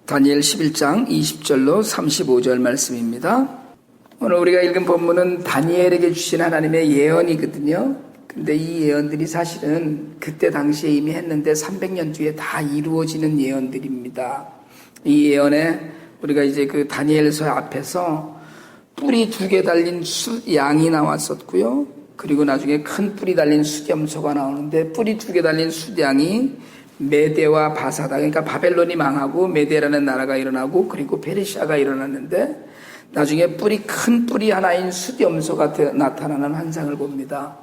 다니엘 11장 20절로 35절 말씀입니다. 오늘 우리가 읽은 본문은 다니엘에게 주신 하나님의 예언이거든요. 근데 이 예언들이 사실은 그때 당시에 이미 했는데 300년 뒤에 다 이루어지는 예언들입니다. 이 예언에 우리가 이제 그 다니엘서 앞에서 뿔이 2개 달린 양이 나왔었고요. 그리고 나중에 큰 뿔이 달린 숫염소가 나오는데 뿔이 2개 달린 숫양이 메대와 바사다, 그러니까 바벨론이 망하고 메대라는 나라가 일어나고 그리고 페르시아가 일어났는데 나중에 큰 뿔이 하나인 숫염소가 나타나는 환상을 봅니다.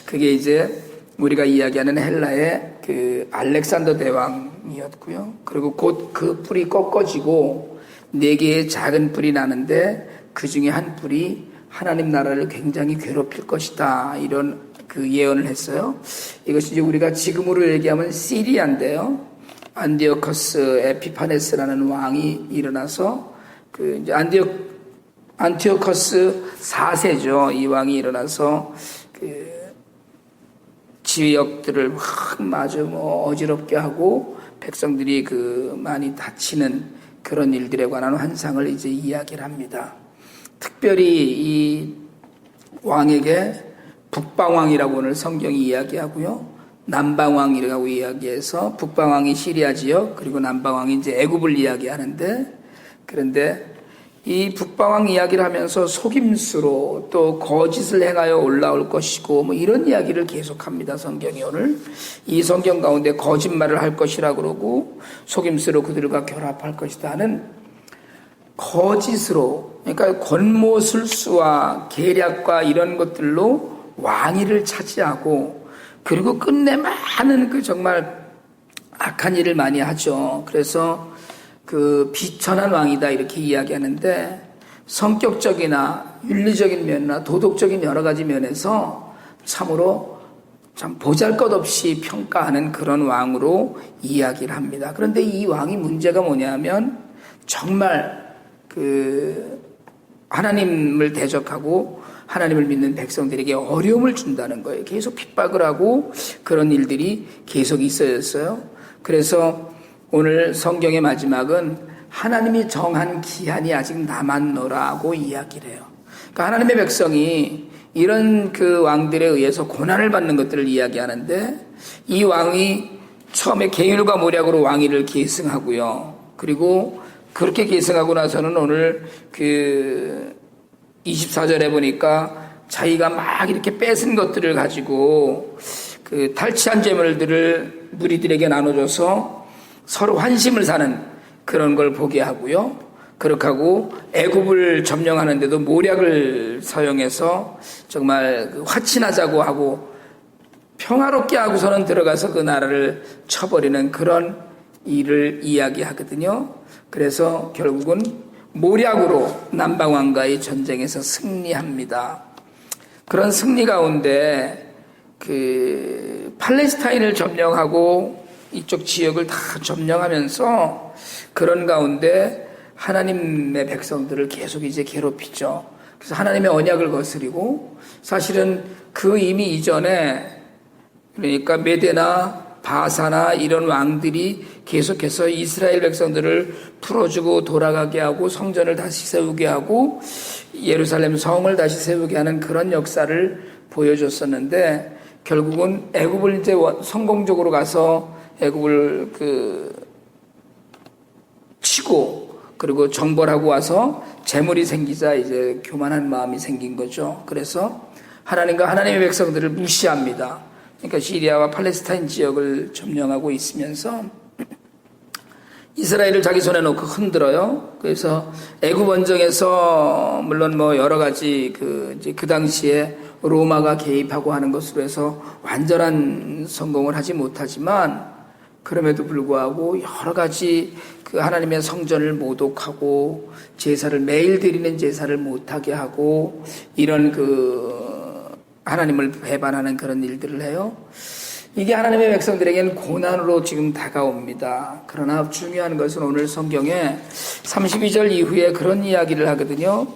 그게 이제 우리가 이야기하는 헬라의 그 알렉산더 대왕이었고요. 그리고 곧 그 뿔이 꺾어지고 4개의 작은 뿔이 나는데 그 중에 한 뿔이 하나님 나라를 굉장히 괴롭힐 것이다, 이런 그 예언을 했어요. 이것이 이제 우리가 지금으로 얘기하면 시리아인데요. 안티오커스 에피파네스라는 왕이 일어나서 그 이제 안티오커스 4세죠. 이 왕이 일어나서 그 지역들을 막 마주 어지럽게 하고 백성들이 그 많이 다치는 그런 일들에 관한 환상을 이제 이야기를 합니다. 특별히 이 왕에게 북방왕이라고 오늘 성경이 이야기하고요. 남방왕이라고 이야기해서 북방왕이 시리아 지역, 그리고 남방왕이 이제 애굽을 이야기하는데, 그런데 이 북방왕 이야기를 하면서 속임수로 또 거짓을 행하여 올라올 것이고 뭐 이런 이야기를 계속합니다. 성경이 오늘 이 성경 가운데 거짓말을 할 것이라 그러고 속임수로 그들과 결합할 것이다 하는 거짓으로, 그러니까 권모술수와 계략과 이런 것들로 왕위를 차지하고 그리고 끝내 많은 그 정말 악한 일을 많이 하죠. 그래서 그 비천한 왕이다 이렇게 이야기하는데 성격적이나 윤리적인 면이나 도덕적인 여러 가지 면에서 참으로 참 보잘것없이 평가하는 그런 왕으로 이야기를 합니다. 그런데 이 왕이 문제가 뭐냐면 정말 그 하나님을 대적하고 하나님을 믿는 백성들에게 어려움을 준다는 거예요. 계속 핍박을 하고 그런 일들이 계속 있어졌어요. 그래서 오늘 성경의 마지막은 하나님이 정한 기한이 아직 남았노라고 이야기를 해요. 그러니까 하나님의 백성이 이런 그 왕들에 의해서 고난을 받는 것들을 이야기하는데 이 왕이 처음에 계율과 모략으로 왕위를 계승하고요. 그리고 그렇게 계승하고 나서는 오늘 그 24절에 보니까 자기가 막 이렇게 뺏은 것들을 가지고 그 탈취한 재물들을 무리들에게 나눠줘서 서로 환심을 사는 그런 걸 보게 하고요. 그렇게 하고 애굽을 점령하는데도 모략을 사용해서 정말 화친하자고 하고 평화롭게 하고서는 들어가서 그 나라를 쳐버리는 그런 일을 이야기하거든요. 그래서 결국은 모략으로 남방왕과의 전쟁에서 승리합니다. 그런 승리 가운데 그 팔레스타인을 점령하고 이쪽 지역을 다 점령하면서 그런 가운데 하나님의 백성들을 계속 이제 괴롭히죠. 그래서 하나님의 언약을 거스리고 사실은 그 이미 이전에 그러니까 메대나 바사나 이런 왕들이 계속해서 이스라엘 백성들을 풀어주고 돌아가게 하고 성전을 다시 세우게 하고 예루살렘 성을 다시 세우게 하는 그런 역사를 보여줬었는데 결국은 애굽을 이제 성공적으로 가서 애굽을 그 치고 그리고 정벌하고 와서 재물이 생기자 이제 교만한 마음이 생긴 거죠. 그래서 하나님과 하나님의 백성들을 무시합니다. 그러니까 시리아와 팔레스타인 지역을 점령하고 있으면서 이스라엘을 자기 손에 놓고 흔들어요. 그래서 애굽 원정에서 물론 뭐 여러 가지 그 당시에 로마가 개입하고 하는 것으로 해서 완전한 성공을 하지 못하지만 그럼에도 불구하고 여러 가지 그 하나님의 성전을 모독하고 제사를 매일 드리는 제사를 못하게 하고 이런 그 하나님을 배반하는 그런 일들을 해요. 이게 하나님의 백성들에게는 고난으로 지금 다가옵니다. 그러나 중요한 것은 오늘 성경에 32절 이후에 그런 이야기를 하거든요.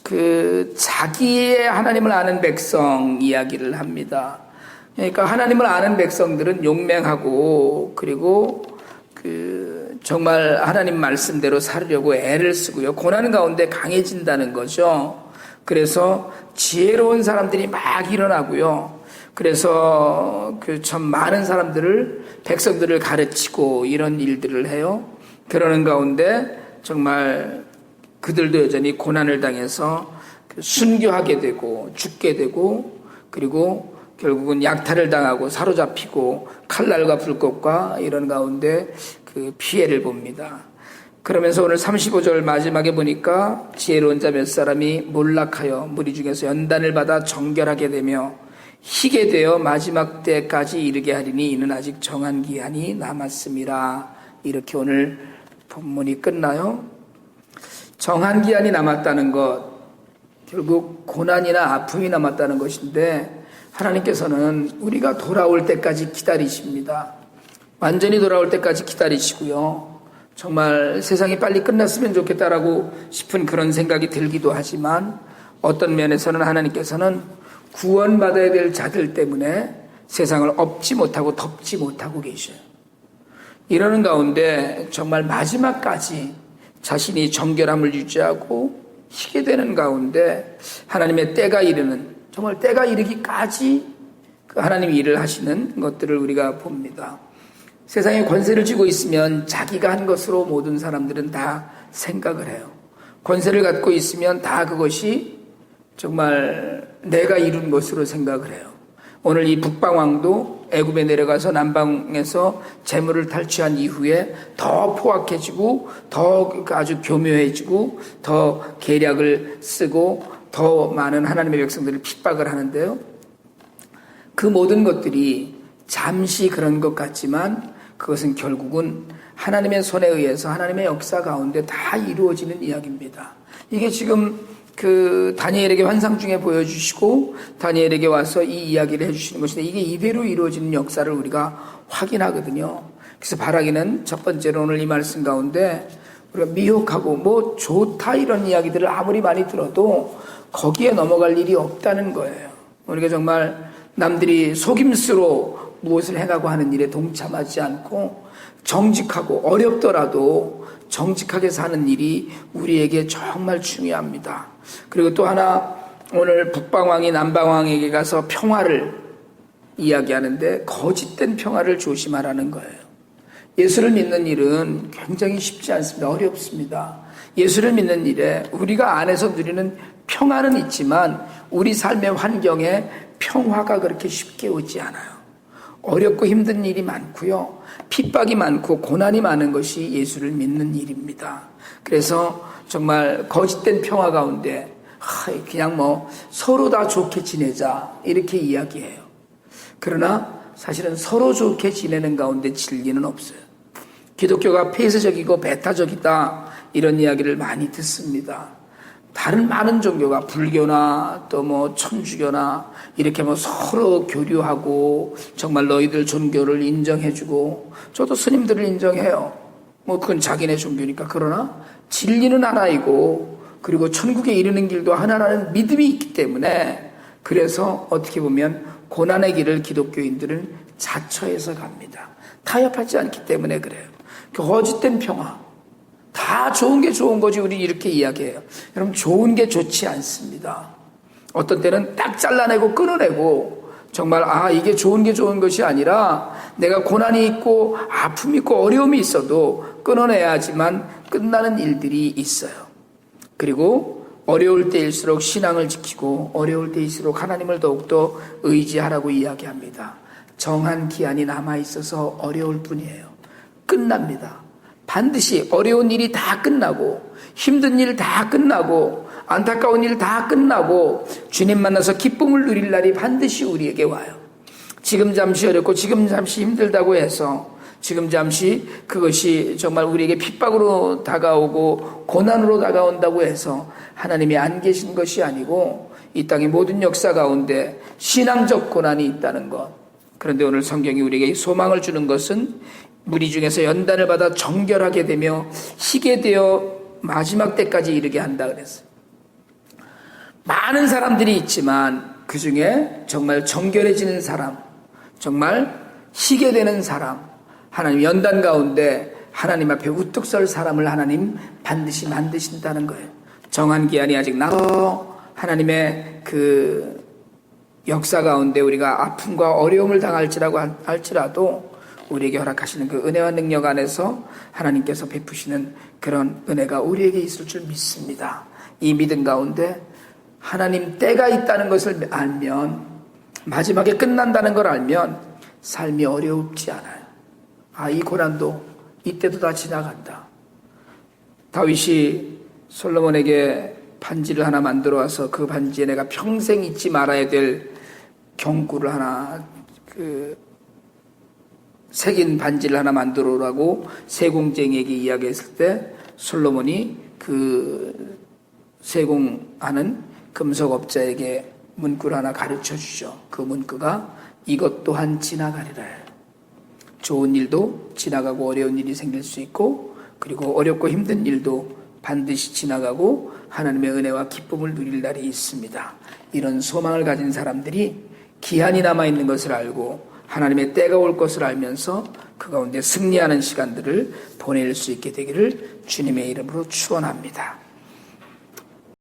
그 자기의 하나님을 아는 백성 이야기를 합니다. 그러니까 하나님을 아는 백성들은 용맹하고 그리고 그 정말 하나님 말씀대로 살으려고 애를 쓰고요. 고난 가운데 강해진다는 거죠. 그래서 지혜로운 사람들이 막 일어나고요. 그래서 참 많은 사람들을, 백성들을 가르치고 이런 일들을 해요. 그러는 가운데 정말 그들도 여전히 고난을 당해서 순교하게 되고 죽게 되고, 그리고 결국은 약탈을 당하고 사로잡히고 칼날과 불꽃과 이런 가운데 그 피해를 봅니다. 그러면서 오늘 35절 마지막에 보니까 지혜로운 자 몇 사람이 몰락하여 무리 중에서 연단을 받아 정결하게 되며 희게 되어 마지막 때까지 이르게 하리니 이는 아직 정한 기한이 남았음이라. 이렇게 오늘 본문이 끝나요. 정한 기한이 남았다는 것, 결국 고난이나 아픔이 남았다는 것인데, 하나님께서는 우리가 돌아올 때까지 기다리십니다. 완전히 돌아올 때까지 기다리시고요. 정말 세상이 빨리 끝났으면 좋겠다라고 싶은 그런 생각이 들기도 하지만, 어떤 면에서는 하나님께서는 구원받아야 될 자들 때문에 세상을 엎지 못하고 덮지 못하고 계셔요. 이러는 가운데 정말 마지막까지 자신이 정결함을 유지하고 희게 되는 가운데 하나님의 때가 이르는, 정말 때가 이르기까지 하나님이 일을 하시는 것들을 우리가 봅니다. 세상에 권세를 쥐고 있으면 자기가 한 것으로 모든 사람들은 다 생각을 해요. 권세를 갖고 있으면 다 그것이 정말 내가 이룬 것으로 생각을 해요. 오늘 이 북방왕도 애굽에 내려가서 남방에서 재물을 탈취한 이후에 더 포악해지고 더 아주 교묘해지고 더 계략을 쓰고 더 많은 하나님의 백성들을 핍박을 하는데요. 그 모든 것들이 잠시 그런 것 같지만 그것은 결국은 하나님의 손에 의해서 하나님의 역사 가운데 다 이루어지는 이야기입니다. 이게 지금 다니엘에게 환상 중에 보여주시고 다니엘에게 와서 이 이야기를 해주시는 것인데, 이게 이대로 이루어지는 역사를 우리가 확인하거든요. 그래서 바라기는 첫 번째로 오늘 이 말씀 가운데 우리가 미혹하고 뭐 좋다 이런 이야기들을 아무리 많이 들어도 거기에 넘어갈 일이 없다는 거예요. 우리가 정말 남들이 속임수로 무엇을 해가고 하는 일에 동참하지 않고 정직하고 어렵더라도 정직하게 사는 일이 우리에게 정말 중요합니다. 그리고 또 하나, 오늘 북방왕이 남방왕에게 가서 평화를 이야기하는데 거짓된 평화를 조심하라는 거예요. 예수를 믿는 일은 굉장히 쉽지 않습니다. 어렵습니다. 예수를 믿는 일에 우리가 안에서 누리는 평화는 있지만 우리 삶의 환경에 평화가 그렇게 쉽게 오지 않아요. 어렵고 힘든 일이 많고요. 핍박이 많고 고난이 많은 것이 예수를 믿는 일입니다. 그래서 정말 거짓된 평화 가운데 그냥 뭐 서로 다 좋게 지내자 이렇게 이야기해요. 그러나 사실은 서로 좋게 지내는 가운데 진리는 없어요. 기독교가 폐쇄적이고 배타적이다 이런 이야기를 많이 듣습니다. 다른 많은 종교가 불교나 또 뭐 천주교나 이렇게 뭐 서로 교류하고 정말 너희들 종교를 인정해주고, 저도 스님들을 인정해요. 뭐 그건 자기네 종교니까. 그러나 진리는 하나이고 그리고 천국에 이르는 길도 하나라는 믿음이 있기 때문에, 그래서 어떻게 보면 고난의 길을 기독교인들은 자처해서 갑니다. 타협하지 않기 때문에 그래요. 거짓된 평화, 다 좋은 게 좋은 거지 우리 이렇게 이야기해요. 여러분, 좋은 게 좋지 않습니다. 어떤 때는 딱 잘라내고 끊어내고 정말 이게 좋은 게 좋은 것이 아니라 내가 고난이 있고 아픔이 있고 어려움이 있어도 끊어내야지만 끝나는 일들이 있어요. 그리고 어려울 때일수록 신앙을 지키고 어려울 때일수록 하나님을 더욱더 의지하라고 이야기합니다. 정한 기한이 남아있어서 어려울 뿐이에요. 끝납니다. 반드시 어려운 일이 다 끝나고 힘든 일 다 끝나고 안타까운 일 다 끝나고 주님 만나서 기쁨을 누릴 날이 반드시 우리에게 와요. 지금 잠시 어렵고 지금 잠시 힘들다고 해서 지금 잠시 그것이 정말 우리에게 핍박으로 다가오고 고난으로 다가온다고 해서 하나님이 안 계신 것이 아니고 이 땅의 모든 역사 가운데 신앙적 고난이 있다는 것. 그런데 오늘 성경이 우리에게 소망을 주는 것은 무리 중에서 연단을 받아 정결하게 되며 희게 되어 마지막 때까지 이르게 한다 그랬어요. 많은 사람들이 있지만 그 중에 정말 정결해지는 사람, 정말 희게 되는 사람, 하나님 연단 가운데 하나님 앞에 우뚝 설 사람을 하나님 반드시 만드신다는 거예요. 정한 기한이 아직 남아 하나님의 그 역사 가운데 우리가 아픔과 어려움을 당할지라고 할지라도 우리에게 허락하시는 그 은혜와 능력 안에서 하나님께서 베푸시는 그런 은혜가 우리에게 있을 줄 믿습니다. 이 믿음 가운데 하나님 때가 있다는 것을 알면, 마지막에 끝난다는 걸 알면 삶이 어렵지 않아요. 이 고난도 이때도 다 지나간다. 다윗이 솔로몬에게 반지를 하나 만들어 와서 그 반지에 내가 평생 잊지 말아야 될 경구를 하나 새긴 반지를 하나 만들어 오라고 세공쟁이에게 이야기했을 때 솔로몬이 그 세공하는 금속업자에게 문구를 하나 가르쳐 주죠. 그 문구가 이것 또한 지나가리라. 좋은 일도 지나가고 어려운 일이 생길 수 있고, 그리고 어렵고 힘든 일도 반드시 지나가고 하나님의 은혜와 기쁨을 누릴 날이 있습니다. 이런 소망을 가진 사람들이 기한이 남아있는 것을 알고 하나님의 때가 올 것을 알면서 그 가운데 승리하는 시간들을 보낼 수 있게 되기를 주님의 이름으로 축원합니다.